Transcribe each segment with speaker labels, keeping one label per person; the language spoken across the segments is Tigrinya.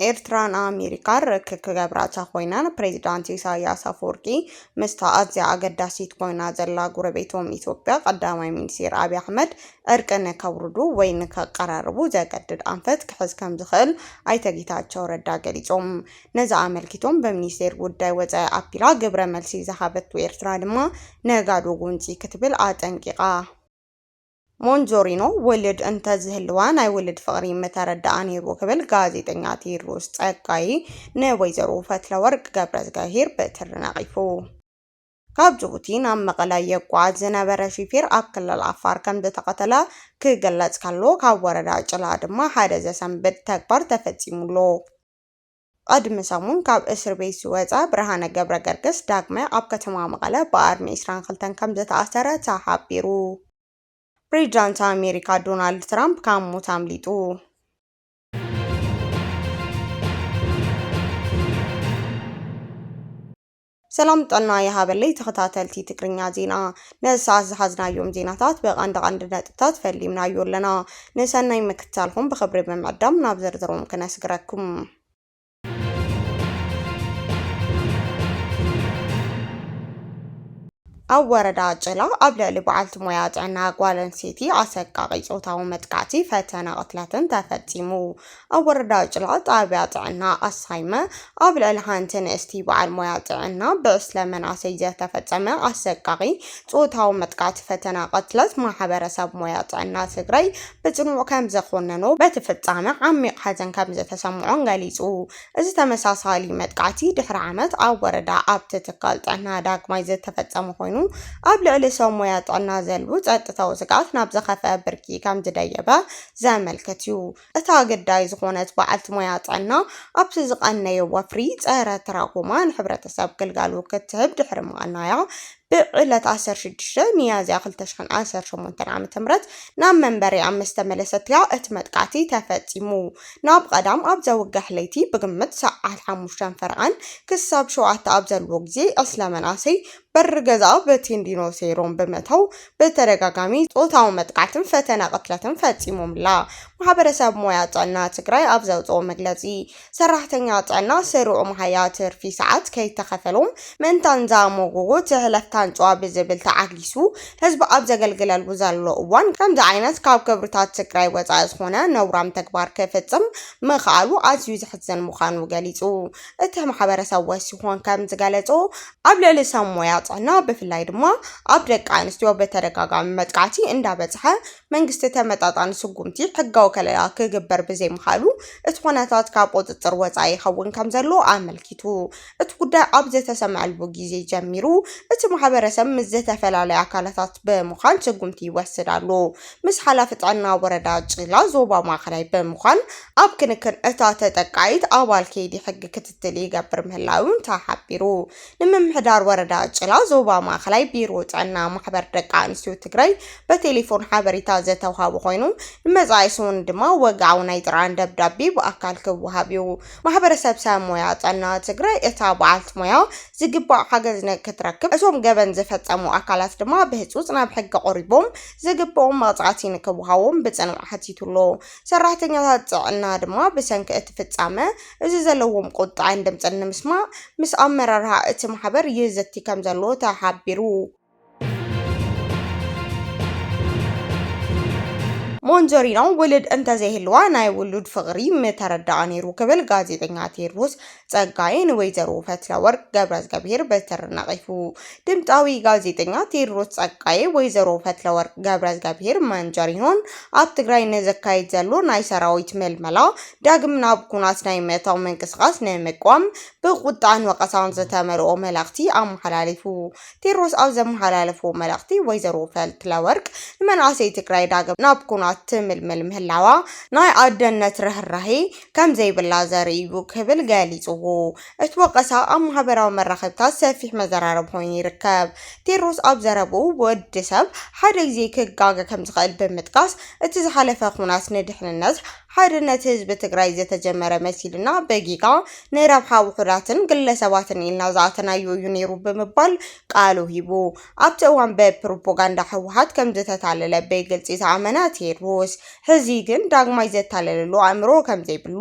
Speaker 1: ኤርትራን አሜሪካን ርክክ ገብራታ ኮይናን ፕሬዚዳንት ኢሳያስ አፈወርቂ ምስታ ኣዝያ ኣገዳሲት ኮይና ዘላ ጎረቤቶም ኢትዮጵያ ቀዳማይ ሚኒስትር አብይ አሕመድ እርቅን ከውርዱ ወይ ንከቀራርቡ ዘገድድ አንፈት ክሕዝ ከም ዝኽእል ኣይተ ጌታቸው ረዳ ገሊጾም ነዛ አመልኪቶም በሚኒስቴር ጉዳይ ወፃኢ ኣፒላ ግብረ መልሲ ዝሃበቱ ኤርትራ ድማ ነጋዶ ጉንጪ ክትብል አጠንቂቃ ሞንጆሪኖ ወልድ እንተ ዝህልዋ ናይ ወልድ ፍቅሪ መተረዳኣ ነይሩ ክብል ጋዜጠኛ ቴዎድሮስ ጸጋይ ንወይዘሮ ፈትለወርቅ ገብረዝጋሄር በትር ነቂፉ ካብ ጅቡቲ ናብ መቐለ የጓዓዝ ዝነበረ ሹፌር ኣብ ክልል ኣፋር ከም ዝተቀተለ ክግለጽ ከሎ ካብ ወረዳ ጭላ ድማ ሓደ ዘሰንብድ ተግባር ተፈጺሙሎ ቀድሚ ሰሙን ካብ እስር ቤት ዝወፀ ብርሃነ ገብረ ገርግስ ዳግመ ኣብ ከተማ መቐለ ብኣርሚ 22 ከም ዝተኣሰረ ተሓቢሩ ፕሬዚዳንት አሜሪካ ዶናልድ ትራምፕ ከሞት አምሊጡ ሰላም ጠና የሃበለይ ተከታተልቲ ትግርኛ ዜና ነሳስ ዝሓዝናዮም ዜናታት በቀንድ ነጥብታት ፈሊምናዮ ኣለና ንሰናይ ምክትታልኩም ብክብሪ በመዕዳም ናብ ዝርዝሮም ከነስግረኩም ኣብ ወረዳ ጭላ ኣብ ልዕሊ በዓልቲ ሞያ ጥዕና ጓል ኣንስተይቲ ኣሰቃቂ ፆታዊ መጥቃዕቲ ፈተና ቅትለትን ተፈፂሙ ኣብ ወረዳ ጭላ ጣብያ ጥዕና ኣሳይመ ኣብ ልዕሊ ሓንቲ ንእስቲ በዓል ሞያ ጥዕና ብዕስለ መናእሰይ ዝተፈፀመ ኣሰቃቂ ፆታዊ መጥቃዕቲ ፈተና ቅትለት ማሕበረሰብ ሞያ ጥዕና ትግራይ ብጽኑዕ ከም ዘኾነኖ በቲ ፍጻመ ዓሚቕ ሓዘን ከም ዝተሰምዖን ገሊጹ እዚ ተመሳሳሊ መጥቃዕቲ ድሕሪ ዓመት ኣብ ወረዳ ኣብ ትካል ጥዕና ዳግማይ ዝተፈጸመ ኮይኑ ኣብ ልዕሊ ሰብ ሞያ ጥዕና ዘልቡ ጸጥታዊ ስጋት ናብ ዝኸፍአ ብርኪ ከም ዝደየበ ዘመልክት እዩ እታ ግዳይ ዝኾነት በዓልቲ ሞያ ጥዕና ኣብቲ ዝቐነየ ወፍሪ ጸረ ተራኩማ ንሕብረተሰብ ግልጋሎት ክትህብ ድሕሪ ምቕናያ ብዕለት 16 ሚያዝያ 2018 ዓ.ም ናብ መንበሪ ኣምስተ መለሰትያ እቲ መጥቃዕቲ ተፈጺሙ ናብ ቀዳም ኣብ ዘውግሕ ለይቲ ብግምት ሰዓት 5 ፈርቓን ክሳብ 7 ኣብ ዘለዎ ግዜ እስለመናሰይ በር ገዛ በቴንዲኖ ሴሮም በመተው በተደጋጋሚ ጾታዊ መጥቃዕትን ፈተና ቅትለትን ፈጺሞምላ ማሕበረሰብ ሞያ ጥዕና ትግራይ ኣብ ዘውፅኦ መግለጺ ሰራሕተኛ ጥዕና ስሩዕ መሃያ ትርፊ ሰዓት ከይተኸፈሎም መንታን ዛሞጎጎ ትህለፍታን ጨዋ ብዝብል ተዓጊሱ ህዝቢ ኣብ ዘገልግለሉ ዘሎ እዋን ከምዚ ዓይነት ካብ ክብርታት ትግራይ ወፃኢ ዝኾነ ነውራም ተግባር ክፍጽም ምኽኣሉ ኣዝዩ ዘሕዝን ምዃኑ ገሊጹ እቲ ማሕበረሰብ ወሲኾን ከም ዝገለጾ ኣብ ልዕሊ ሰብ ሞያ ጥዕና ብፍላይ ድማ ኣብ ደቂ ኣንስትዮ በተደጋጋሚ መጥቃዕቲ እንዳበጽሐ መንግስቲ ተመጣጣኒ ስጉምቲ ሕጋዊ ከለላ ክግበር ብዘይምኽኣሉ እቲ ኩነታት ካብ ቁፅጥር ወፃኢ ይኸውን ከም ዘሎ ኣመልኪቱ እቲ ጉዳይ ኣብ ዝተሰምዐሉ ግዜ ጀሚሩ እቲ ማሕበረሰብ ምስ ዝተፈላለዩ ኣካላታት ብምዃን ስጉምቲ ይወስዳሉ ምስ ሓላፊ ጥዕና ወረዳ ጭላ ዞባ ማእከላይ ብምዃን ኣብ ክንክን እታ ተጠቃይት ኣባል ከይዲ ሕጊ ክትትል ይገብር ምህላውን ተሓቢሩ ንምምሕዳር ወረዳ ጭላ ዞባ ማእከላይ ቢሮ ጥዕና ማሕበር ደቂ ኣንስትዮ ትግራይ በቴሌፎን ሓበሬታ ዝተውሃበ ኮይኑ ንመጻኢ ሰሙን ድማ ወግዓዊ ናይ ጥራን ደብዳቤ ብኣካል ክወሃብ እዩ ማሕበረሰብ ሰብ ሞያ ጥዕና ትግራይ እታ በዓልቲ ሞያ ዝግባእ ሓገዝ ንክትረክብ እቶም ገበን ዝፈጸሙ ኣካላት ድማ ብህጹጽ ናብ ሕጊ ቀሪቦም ዝግብኦም መቕጻዕቲ ንክወሃቦም ብጽኑዕ ሓቲቱሎ ሰራሕተኛታት ጥዕና ድማ ብሰንኪ እቲ ፍጻመ እዚ ዘለዎም ቁጣዕን ድምጽን ንምስማዕ ምስ ኣመራርሓ እቲ ማሕበር ይዘቲ ከም ዘሎ ተሓቢሩ ሞንጆሪኖ ወልድ እንተ ዘይህልዋ ናይ ውሉድ ፍቅሪ መተረዳኣ ነይሩ ክብል ጋዜጠኛ ቴዎድሮስ ጸጋይ ንወይዘሮ ፈትለወርቅ ገብረዝጋሄር በትር ነቂፉ ድምጣዊ ጋዜጠኛ ቴዎድሮስ ጸጋይ ወይዘሮ ፈትለወርቅ ገብረዝጋሄር ሞንጆሪኖን ኣብ ትግራይ ንዘካይድ ዘሎ ናይ ሰራዊት መልመላ ዳግም ናብ ኩናት ናይ ምእታው ምንቅስቃስ ንምቋም ብቁጣን ወቀሳን ዝተመልኦ መልእኽቲ ኣመሓላሊፉ ቴዎድሮስ ኣብ ዘመሓላለፎ መልእኽቲ ወይዘሮ ፈትለወርቅ ንመናእሰይ ትግራይ ዳግም ናብ ኩናት ትምልምል ምህላዋ ናይ ኣደነት ርህራሄ ከም ዘይብላ ዘርኢ እዩ ክብል ገሊጹ ገሊጽዎ እትወቀሳ ኣብ ማሕበራዊ መራኸብታት ሰፊሕ መዘራረብ ኮይኑ ይርከብ ቴድሮስ ኣብ ዘረቡ ወዲ ሰብ ሓደ ግዜ ክጋገ ከም ዝኽእል ብምጥቃስ እቲ ዝሓለፈ ኩናት ንድሕንነት ሓድነት ህዝቢ ትግራይ ዝተጀመረ መሲልና በጊጋ ንረብሓ ውሑዳትን ግለሰባትን ኢልና ዝኣተናዩ እዩ ነይሩ ብምባል ቃሉ ሂቡ ኣብቲ እዋን በፕሮፓጋንዳ ህወሓት ከም ዝተታለለ በግልፂ ዝኣመነ ቴድሮስ ሕዚ ግን ዳግማይ ዘታለለሉ ኣእምሮ ከም ዘይብሉ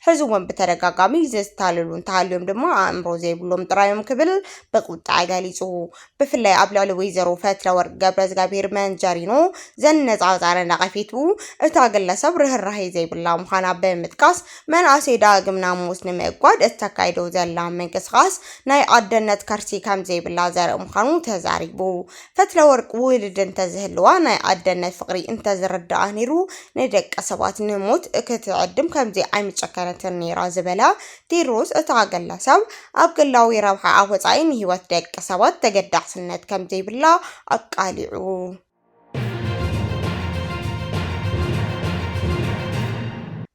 Speaker 1: ሕዚ እውን ብተደጋጋሚ ዘታለሉ እንተሃልዮም ድማ ኣእምሮ ዘይብሎም ጥራዮም ክብል ብቁጣ ገሊጹ ብፍላይ ኣብ ልዕሊ ወይዘሮ ፈትለወርቅ ገብረእግዚአብሔር መንጀሪኖ ዘነጻጻረ ነቐፊቱ እታ ግለሰብ ርህራሄ ዘይብላ ምዃና ብምጥቃስ መንእሰይ ዳግም ናሙስ ንምእጓድ እተካይዶ ዘላ ምንቅስቓስ ናይ ኣደነት ከርሲ ከም ዘይብላ ዘርኢ ምዃኑ ተዛሪቡ ፈትለወርቅ ውልድ እንተዝህልዋ ናይ ኣደነት ፍቕሪ እንተዝርዳኣ ነይሩ ንደቂ ሰባት ንሞት ክትዕድም ከምዘይ ኣይምጨከነትን ነይራ ዝበላ ቴድሮስ እታ ግለሰብ ኣብ ግላዊ ረብሓ ኣብ ወፃኢ ንሂወት ደቂ ሰባት ተገዳሕስነት ከም ዘይብላ ኣቃሊዑ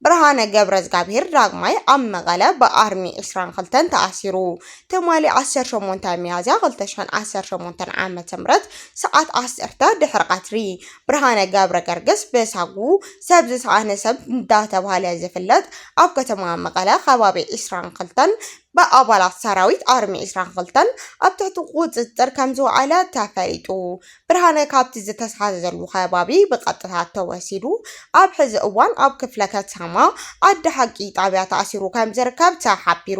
Speaker 1: ብርሃነ ገብረእግዚአብሔር ዳግማይ ኣብ መቐለ ብኣርሚ 22 ተኣሲሩ ተማሊ 18 ሚያዝያ 2018 ዓመተ ምህረት ሰዓት 10 ድሕሪ ቀትሪ ብርሃነ ገብረገርግስ በሳጉ ሰብ ዝሰኣነ ሰብ እንዳተባሃለ ዝፍለጥ ኣብ ከተማ መቐለ ከባቢ 22 በአባላት ሰራዊት አርሚ 22 ኣብ ትሕቲ ቁጽጽር ከም ዝውዓለ ተፈሊጡ ብርሃነ ካብቲ ዝተሳዘሉ ከባቢ ብቀጥታ ተወሲዱ ኣብ ሕዚ እዋን ኣብ ክፍለ ከተማ ኣዲ ሓቂ ጣብያ ተኣሲሩ ከም ዝርከብ ተሓቢሩ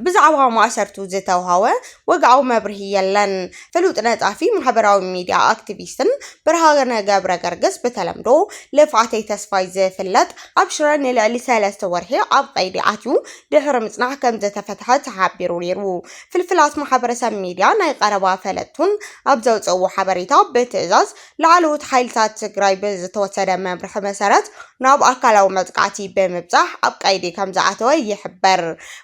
Speaker 1: ብዛዕባ ማእሰርቱ ዝተውሃወ ወግዓዊ መብርሂ የለን ፍሉጥ ነጣፊ ማሕበራዊ ሚድያ አክቲቪስትን ብርሃነ ገብረገርግስ በተለምዶ ለፋተይ ተስፋይ ዝፍለጥ ኣብ ሽረ ንልዕሊ 3 ወርሒ ኣብ ቀይዲ ኣትዩ ድሕሪ ምጽናዕ ከም ዝተፈታ ተሓቢሩ ነይሩ ፍልፍላት ማሕበረሰብ ሚድያ ናይ ቀረባ ፈለቱን ኣብ ዘውፅኡ ሓበሬታ ብትእዛዝ ላዕለዎት ሓይልታት ትግራይ ብዝተወሰደ መምርሒ መሰረት ናብ ኣካላዊ መጥቃዕቲ ብምብጻሕ ኣብ ቀይዲ ከም ዝኣተወ ይሕበር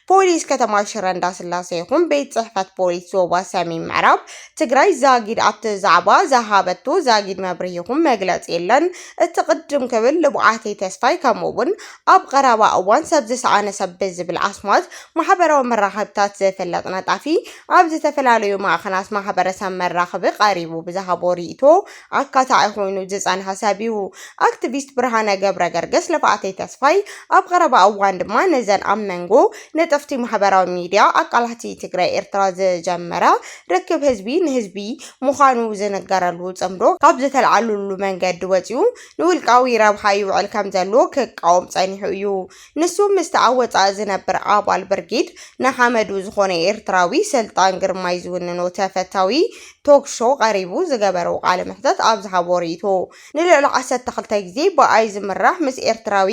Speaker 1: ፖሊስ ከተማ ሽረ እንዳስላሴ ይኹን ቤት ጽሕፈት ፖሊስ ዞባ ሰሜን ምዕራብ ትግራይ ዛጊድ ኣብቲ ዛዕባ ዝሃበቱ ዛጊድ መብርሂ ይኹን መግለፂ የለን እቲ ቅድም ክብል ልቡዓተይ ተስፋይ ከምኡውን ኣብ ቀረባ እዋን ሰብ ዝሰኣነ ሰብ ዝብል ኣስማት ማሕበራዊ መራኸብታት ዝፍለጥ ነጣፊ ኣብ ዝተፈላለዩ ማእኸናት ማሕበረሰብ መራኸቢ ቀሪቡ ብዝሃቦ ርእይቶ ኣካታዒ ኮይኑ ዝጸንሐ ሰብ እዩ አክቲቪስት ብርሃነ ገብረገርግስ ለፋተይ ተስፋይ ኣብ ቀረባ እዋን ድማ ነዘን ኣብ መንጎ ነጠፍቲ ማሕበራዊ ሚድያ ኣቃላቲ ትግራይ ኤርትራ ዝጀመረ ርክብ ህዝቢ ንህዝቢ ምዃኑ ዝነገረሉ ጽምዶ ካብ ዝተልዓሉሉ መንገዲ ወፂኡ ንውልቃዊ ረብሓ ይውዕል ከም ዘሎ ክቃወም ጸኒሑ እዩ ንሱ ምስቲ ኣብ ወጻኢ ዝነብር ኣባል ብርጊድ ንሓመዱ ዝኾነ ኤርትራዊ ስልጣን ግርማይ ዝውንኖ ተፈታዊ ቶክ ሾው ቀሪቡ ዝገበሮ ቃለ መሕተት ኣብ ዝሃቦ ርእይቶ ንልዕሊ 12 ግዜ ብኣይ ዝምራሕ ምስ ኤርትራዊ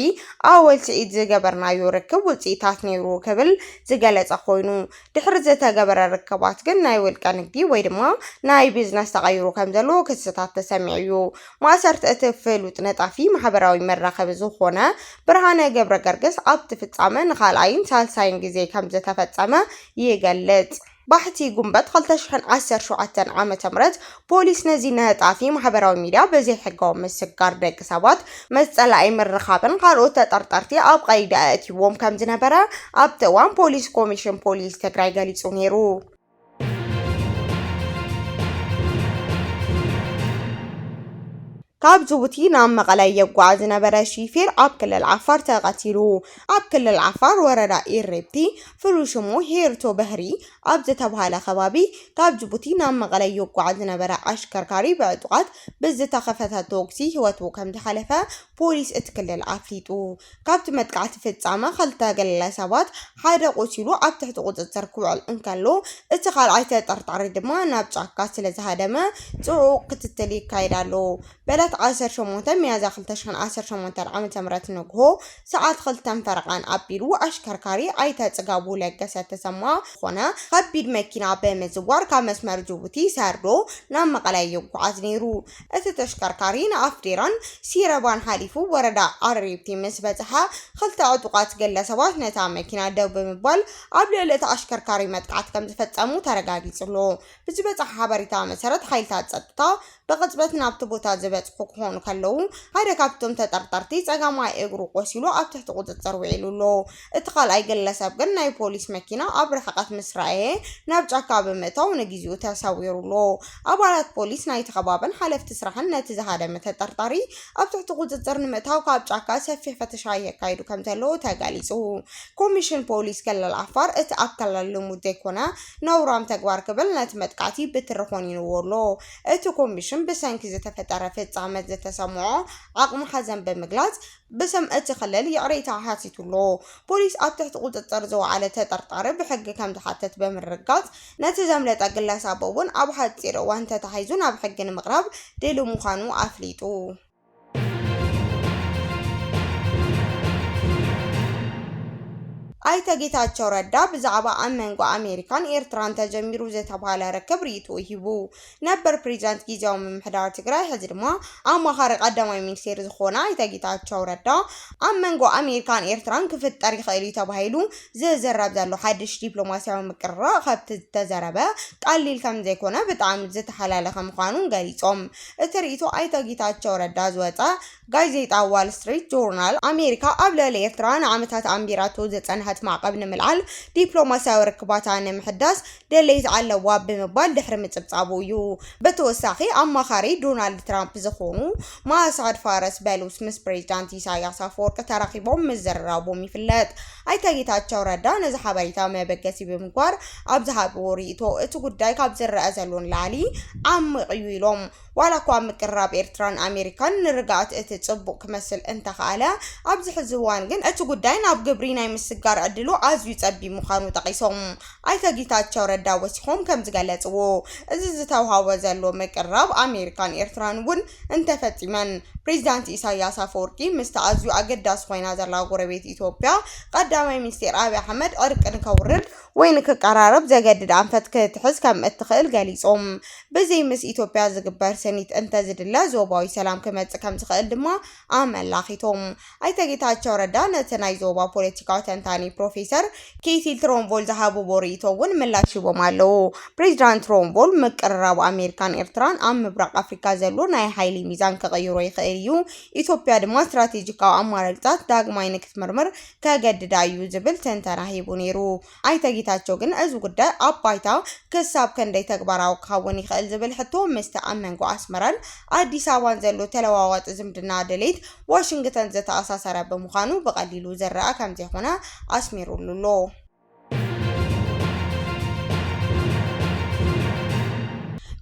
Speaker 1: ኣወልሲዒት ዝገበርናዮ ርክብ ውፅኢታት ነይሩ ክብል ዝገለጸ ኮይኑ ድሕሪ ዝተገበረ ርክባት ግን ናይ ውልቀ ንግዲ ወይ ድማ ናይ ቢዝነስ ተቐይሩ ከም ዘሎ ክስታት ተሰሚዑ እዩ ማእሰርቲ እቲ ፍሉጥ ነጣፊ ማሕበራዊ መራኸቢ ዝኾነ ብርሃነ ገብረገርግስ ኣብቲ ፍጻመ ንኻልኣይን ሳልሳይን ግዜ ከም ዝተፈጸመ ይገልጽ ባሕቲ ጉንበት 2017 ዓመተ ምህረት ፖሊስ ነዚ ነጣፊ ማሕበራዊ ሚድያ በዘይ ሕጋዊ ምስጋር ደቂ ሰባት መጸላኢ ምርኻብን ካልኦት ተጠርጠርቲ ኣብ ቀይዲ ኣእትይዎም ከም ዝነበረ ኣብቲ እዋን ፖሊስ ኮሚሽን ፖሊስ ትግራይ ገሊጹ ነይሩ ካብ ጅቡቲ ናብ መቐለ የጓዓዝ ዝነበረ ሹፌር ኣብ ክልል ዓፋር ተቐቲሉ ኣብ ክልል ዓፋር ወረዳ ኢሬፕቲ ፍሉይ ሽሙ ሄርቶ በህሪ ኣብ ዝተባሃለ ከባቢ ካብ ጅቡቲ ናብ መቐለ የጓዓዝ ዝነበረ ኣሽከርካሪ ብዕጡቓት ብዝተኸፈተ ቶክሲ ህይወቱ ከም ዝሓለፈ ፖሊስ እቲ ክልል ኣፍሊጡ ካብቲ መጥቃዕቲ ፍጻመ ክልተ ግለሰባት ሓደ ቆሲሉ ኣብ ትሕቲ ቁጽጽር ክውዕል እንከሎ እቲ ካልኣይ ተጠርጣሪ ድማ ናብ ጫካ ስለ ዝሃደመ ጽዑቕ ክትትል ይካየድ ኣሎ በለት 18 ሚያዝያ 2018 ዓመተ ምህረት ንግሆ ሰዓት 2 ፈረቓን ኣቢሉ ኣሽከርካሪ ኣይተ ጽጋቡ ለገሰ ተሰማ ኾነ ከቢድ መኪና በመዝዋር ካብ መስመር ጅቡቲ ሰርዶ ናብ መቐለ ይጓዓዝ ነይሩ እቲ ተሽከርካሪ ንኣፍዴራን ሲረባን ሓሊፉ ወረዳ ኣሬፕቲ ምስ በጽሐ ክልተ ዕጡቓት ግለሰባት ነታ መኪና ደው ብምባል ኣብ ልዕሊ እቲ ኣሽከርካሪ መጥቃዕቲ ከም ዝፈጸሙ ተረጋጊጹ ኣሎ ብዝበጽሐ ሓበሬታ መሰረት ሓይልታት ጸጥታ ብቅጽበት ናብቲ ቦታ ዝበጽሑ ክኾኑ ከለዉ ሓደ ካብቶም ተጠርጠርቲ ጸጋማይ እግሩ ቆሲሉ ኣብ ትሕቲ ቁጥጥር ውዒሉሎ እቲ ካልኣይ ግለሰብ ግን ናይ ፖሊስ መኪና ኣብ ርሕቀት ምስ ረኣየ ናብ ጫካ ብምእታው ንግዚኡ ተሰዊሩሎ ኣባላት ፖሊስ ናይቲ ከባብን ሓለፍቲ ስራሕን ነቲ ዝሃደመ ተጠርጣሪ ኣብ ትሕቲ ቁጥጥር ንምእታው ካብ ጫካ ሰፊሕ ፍተሻ የካይዱ ከም ዘለዉ ተገሊጹ ኮሚሽን ፖሊስ ክልል ዓፋር እቲ ኣካል ልሙድ ዘይኮነ ነውራም ተግባር ክብል ነቲ መጥቃዕቲ ብትሪ ኾኒንዎሎ እቲ ኮሚሽን ብሰንኪ ዝተፈጠረ ፍጻመ ዝተሰምዖ ዓቕሚ ሓዘን ብምግላጽ بسم اتخلل يقريتا حاسيتولو بوليس ኣብ ትሕቲ ቁጥጥር ዝወዓለ ተጠርጣሪ ብሕጊ ከም ዝሓተት ብምርጋጽ ነቲ ዘምለጠ ግለሰብ እውን ኣብ ሓጺር እዋን ተታሒዙ ናብ ሕጊ ንምቕራብ ድሉ ምዃኑ ኣፍሊጡ ኣይተ ጌታቸው ረዳ ብዛዕባ ኣመንጎ ኣሜሪካን ኤርትራን ተጀሚሩ ዝተባሃለ ርክብ ሪኢቶ ሂቡ ነበር ፕሬዝዳንት ጊዜያዊ ምምሕዳር ትግራይ ሕዚ ድማ ኣማኻሪ ቀዳማይ ሚኒስቴር ዝኾነ ኣይተ ጌታቸው ረዳ ኣመንጎ ኣሜሪካን ኤርትራን ክፍጠር ይኽእል እዩ ተባሂሉ ዝዝረብ ዘሎ ሓድሽ ዲፕሎማስያዊ ምቅርራዕ ካብቲ ዝተዘረበ ቀሊል ከም ዘይኮነ ብጣዕሚ ዝተሓላለኸ ምዃኑን ገሊጾም እቲ ሪኢቶ ኣይተ ጌታቸው ረዳ ዝወፀ ጋዜጣ ዋል ስትሪት ጆርናል ኣሜሪካ ኣብ ልዕሊ ኤርትራ ንዓመታት ኣንቢራቶ ዘጸንሐት معقب نملعل دبلوماسياዊ ርክባታ ንምሕዳስ ደለይት ኣለዋ ብምባል ድሕሪ ምጽብጻቡ እዩ በተወሳኺ ኣማኻሪ ዶናልድ ትራምፕ ዝኾኑ ማሳድ ፋረስ በሉስ ምስ ፕሬዝዳንት ኢሳያስ አፈወርቂ ተራኺቦም ምዝርራቦም ይፍለጥ ኣይተ ጌታቸው ረዳ ነዚ ሓበሬታ መበገሲ ብምግባር ኣብ ዝሃብዎ ሪኢቶ እቲ ጉዳይ ካብ ዝረአ ዘሎን ላዕሊ ዓሚቕ እዩ ኢሎም ዋላ እኳ ምቅራብ ኤርትራን ኣሜሪካን ንርጋእት እቲ ጽቡቕ ክመስል እንተኸኣለ ኣብዚ ሕዚ እዋን ግን እቲ ጉዳይ ናብ ግብሪ ናይ ምስጋር ዕድሉ ኣዝዩ ጸቢብ ምዃኑ ጠቒሶም ኣይተ ጌታቸው ረዳ ወሲኾም ከም ዝገለጽዎ እዚ ዝተውሃቦ ዘሎ ምቅራብ ኣሜሪካን ኤርትራን እውን እንተፈጺመን ፕሬዝዳንት ኢሳያስ አፈወርቂ ምስ ኣዝዩ ኣገዳሲ ኮይና ዘላ ጎረቤት ኢትዮጵያ ቀዳማይ ሚኒስቴር አብይ አሕመድ ዕርቅ ንከውርድ ወይ ንክቀራረብ ዘገድድ ኣንፈት ክትሕዝ ከም እትኽእል ገሊጾም በዘይ ምስ ኢትዮጵያ ዝግበር ሰኒት እንተዝድለ ዞባዊ ሰላም ክመጽእ ከም ዝኽእል ድማ ኣመላኺቶም ኣይተ ጌታቸው ረዳ ነቲ ናይ ዞባ ፖለቲካዊ ተንታኒ ፕሮፌሰር ኬቲ ትሮምቦል ዝሃብዎ ሪኢቶ እውን ምላሽ ሂቦም ኣለዉ ፕሬዝዳንት ትሮምቦል ምቅርራብ ኣሜሪካን ኤርትራን ኣብ ምብራቕ ኣፍሪካ ዘሎ ናይ ሓይሊ ሚዛን ክቕይሮ ይኽእል እዩ ኢትዮጵያ ድማ ስትራቴጂካዊ ኣማራጭታት ዳግማይ ንክትምርምር ከገድዳ እዩ ዝብል ተንተና ሂቡ ነይሩ ኣይተ ጌታቸው ግን እዚ ጉዳይ ኣብ ባይታ ክሳብ ክንደይ ተግባራዊ ክኸውን ይኽእል ዝብል ሕቶ ምስቲ ኣመንጎ ኣስመራን ኣዲስ ኣበባን ዘሎ ተለዋዋጢ ዝምድና ድሌት ዋሽንግተን ዝተኣሳሰረ ብምዃኑ ብቐሊሉ ዝረአ ከም ዘይኾነ ኣስሚሩሉሎ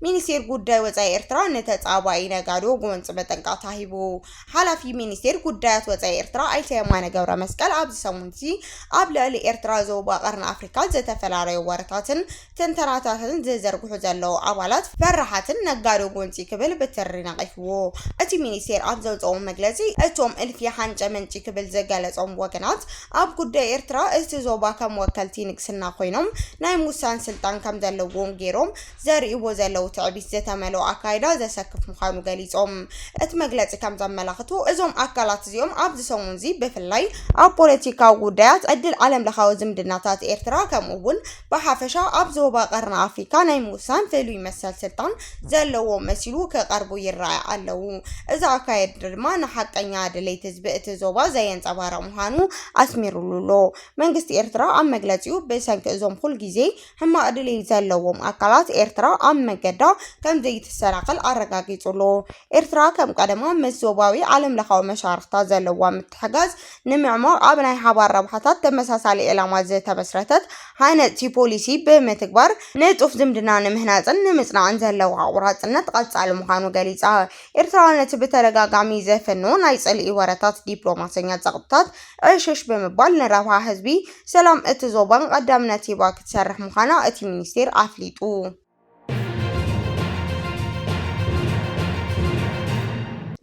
Speaker 1: ሚኒስቴር ጉዳይ ወጻኢ ኤርትራ ነተጻባኢ ነጋዶ ጎንጽ መጠንቀቕታ ሂቡ ሓላፊ ሚኒስቴር ጉዳያት ወጻኢ ኤርትራ ኣይተ የማነ ገብረ መስቀል ኣብ ሰሙንቲ ኣብ ልዕሊ ኤርትራ ዞባ ቀርኒ ኣፍሪካ ዝተፈላለዩ ወረታትን ትንተናታትን ዝዘርግሑ ዘለዉ ኣባላት ፈራሓትን ነጋዶ ጎንፂ ክብል ብትሪ ነቒፍዎ እቲ ሚኒስቴር ኣብ ዘውፅኦ መግለጺ እቶም እልፊ ሓንጨ መንጪ ክብል ዘገለጾም ወገናት ኣብ ጉዳይ ኤርትራ እቲ ዞባ ከም ወከልቲ ንግስና ኮይኖም ናይ ሙሳን ስልጣን ከም ዘለዎም ገይሮም ዘርእይዎ ዘለዉ تعبيس زتملو أكايدا زسكف مخانو غاليزوم اتمغلت كم زملاختو ازوم أكالات زيوم عبد سومنزي بفلاي أو بوليتيكا ودات أدل عالم لخاو زمدناتات إرترا كمون بحافشا أبزوبا قرن أفريكا نيموسان فيلو يمثل سلطان زلو مسيلو كقربو يرعي علو إذا أكايد رمان حقا يعدلي تزبئت زوبا زين صبارا مخانو أسميرولولو منغست إرترا أم مغلتيو بسنك ازوم خل جيزي هما أدلي زلوهم أكالات إرترا أم مغدا كم زي تسرقل أرقاقيتولو إرترا كم قدما مسوباوي عالم لخاو مشارختا زلوا متحقاز نمعمار أبناي حبار ربحتات تمساسالي إلامات زي تبسرتت هاينة تي بوليسي بمتكبر نتوف زمدنا نمهنازن نمسنا عن زلوا عورات نتقلت على مخانو قليزا إرترا نتبتلقا قامي زفنو نايسال إيوارتات ديبلوماسيات زغبتات عيشش بمبال نرافع حزبي سلام اتزوبان قدام نتيبا كتسرح مخانا اتي منيستير عفليتو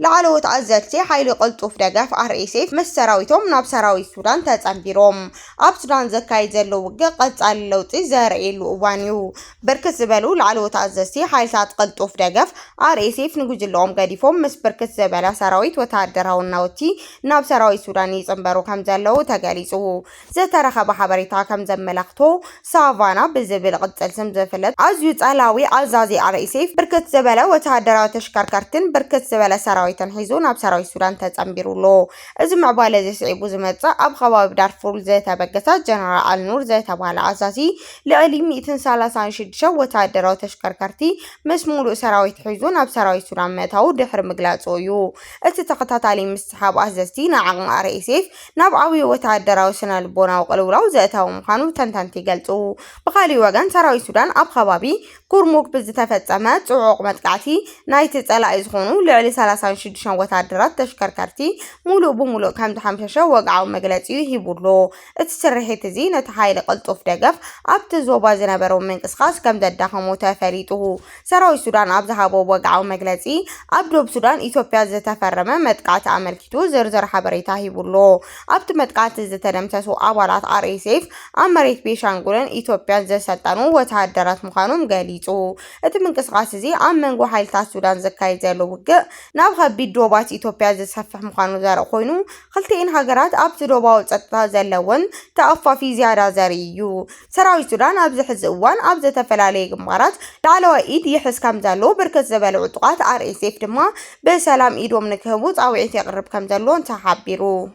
Speaker 1: لعلوت أزلتي حيل قلطوف دقف RSF مس سراويتهم ناب سراوي السودان تتنبيروم أب سودان زكاي زلو وقا قلت على اللوطي زارعيلو وانيو بركز زبالو لعلوت أزلتي حيل سات قلطوف دقف RSF نقول لهم قديفهم مس بركز زبالا سراويت وتعدرها النوتي ناب سراوي السوداني زنبرو كم زلو تقاليسو زترخ بحبريتا كم زملقتو سافانا بزبل قد سلسم زفلت أزيوت علاوي عزازي RSF بركز زبالا وتعدرها تشكركرتن بركز زبالا سراويتن حيزو ناب سراوي السودان تتنبيرولو إذا معبالة زي سعيبو زمتزا أبخواب دارفور زي تبقسات جنرال النور زي تبال عزازي لعلي 236 شو وتعدرها تشكركرتي مسمولو سراويت حيزو ناب سراوي السودان متاو دحر مقلاتويو اتتقطات علي مستحاب أزازتي نعم RSF ناب عوي وتعدرها سنة البونا وقلولاو زي تاو مخانو تنتانتي قلتو بخالي وغان سراوي السودان أبخوابي كورموك بزتفتزمات عوق متقعتي نايت تسألا إزخونو لعلي 36 وتعدرات تشكركرتي مولو بمولو كم تحمششا وقعو مقلاتيو هيبولو اتسرحيت زي نتحايل قلطوف دقف أبت زوبا زنبرو من قسخاص كم ددخمو تفريتو سراوي السودان أبزهابو وقعو مقلاتي أبدو بسودان إثيوبيا زتفرمه متقعت أمريكتو زرزر حبريتا هيبولو أبت متقعت زتنمتسو أبالات RSF أمريك بيشانقولن إثيوبيا زسلطانو وتعدرات مخانو مقاليتو اتمن قسخاص زي أمنقو حيلتا السودان زكاي زالو وقع نابخ بيدوبات إثيوبيا زسفح مخانو زارو خوينو خلتين هاجرات أبت دوباو تسطا زلون تأفا في زيادة زاريو سراوي السودان أبز حزوان أبز تفلالي قمارات لعلوا إيد يحس كم زالو بركز زبالو عطقات RSF دما بسلام إيدو من كهبوت أو عيث يقرب كم زالون تحبيرو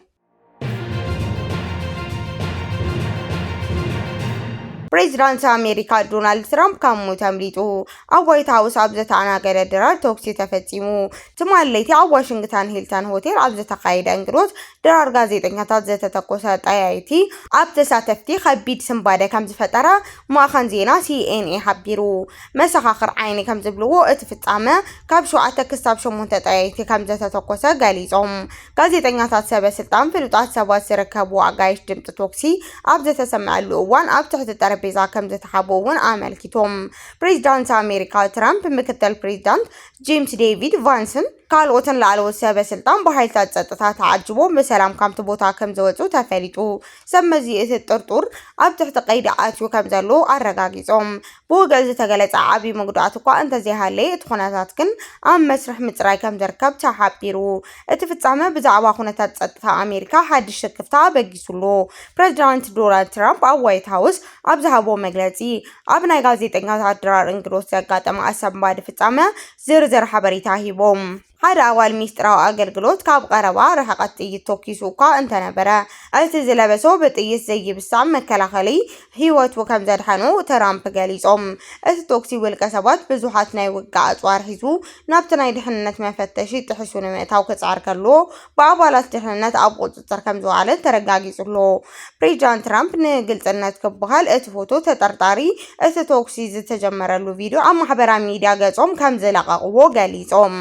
Speaker 1: بريزيدنت أمريكا دونالد ترامب كم تمريته أو وايت هاوس أبزت عنا قرار توكسي تفتيمو تماليتي أو واشنطن هيلتون هوتيل أبزت قايد أنجروت درار غازيت إنكتات زت تقوسات آيتي أبتسا تفتي خبيت سنبادة كم زفترة ما خنزينا CNN حبيرو مسخ آخر عيني كم زبلو اتفتامة كابشو أتكستاب شو منتت آيتي كم زت تقوسا غاليزهم غازيت إنكتات سبا سلطان فلوطات سبا سركبو عقايش دمت توكسي أبزت سمع اللوان أبتحت بيزا كم زتحبون عملكتهم بريزيدنت أمريكا ترامب مكتل بريزيدنت جيمس ديفيد فانسن قالوتن لعلو سبا سلطان بحيلتات زتتا تعجبو بسلام كم تبوتا كم زوجو تفريتو سمزي الترطور أب تحت قيد عاتيو كم زلو الرقاقيزهم بوغل زتغلت عابي مقدعاتكو انت زي هالي اتخوناتاتكن أم مسرح متراي كم زركب تحبيرو اتفتعمه بزعبا خوناتات زتتا أمريكا حد الشكفتا بقيسولو بريزيدنت دونالد ترامب أو وايت هاوس أبزهابو مقلاتي أبناي غازيتنغات درار انجروس يقاتم أسباب ፍጻመ ዝርዝር ሓበሬታ ሂቦም ሓደ ኣዋል ሚስጥራዊ ኣገልግሎት ካብ ቀረባ ርሕቀት ጥይት ተኪሱ እኳ እንተነበረ እቲ ዝለበሶ ብጥይት ዘይብሳዕ መከላኸሊ ህይወቱ ከም ዘድሓኑ ትራምፕ ገሊጾም እቲ ቶክሲ ውልቀ ሰባት ብዙሓት ናይ ውግእ ኣጽዋር ሒዙ ናብቲ ናይ ድሕንነት መፈተሺ ጥሕሱ ንምእታው ክጻዕር ከሎ ብኣባላት ድሕንነት ኣብ ቁፅጥር ከም ዝዋዕለ ተረጋጊጹሎ ፕሬዚዳንት ትራምፕ ንግልጽነት ክበሃል እቲ ፎቶ ተጠርጣሪ እቲ ቶክሲ ዝተጀመረሉ ቪድዮ ኣብ ማሕበራዊ ሚድያ ገጾም ከም ዝለቀቅዎ ገሊጾም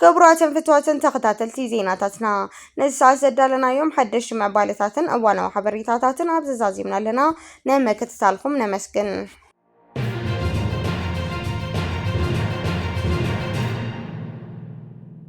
Speaker 1: كبراتن فتواتن تختاتلتي زيناتاتنا نساس دالنا يوم حدش معبالتاتن أبوانا وحبريتاتاتن أبزازيمنا لنا نمكت سالكم نمسكن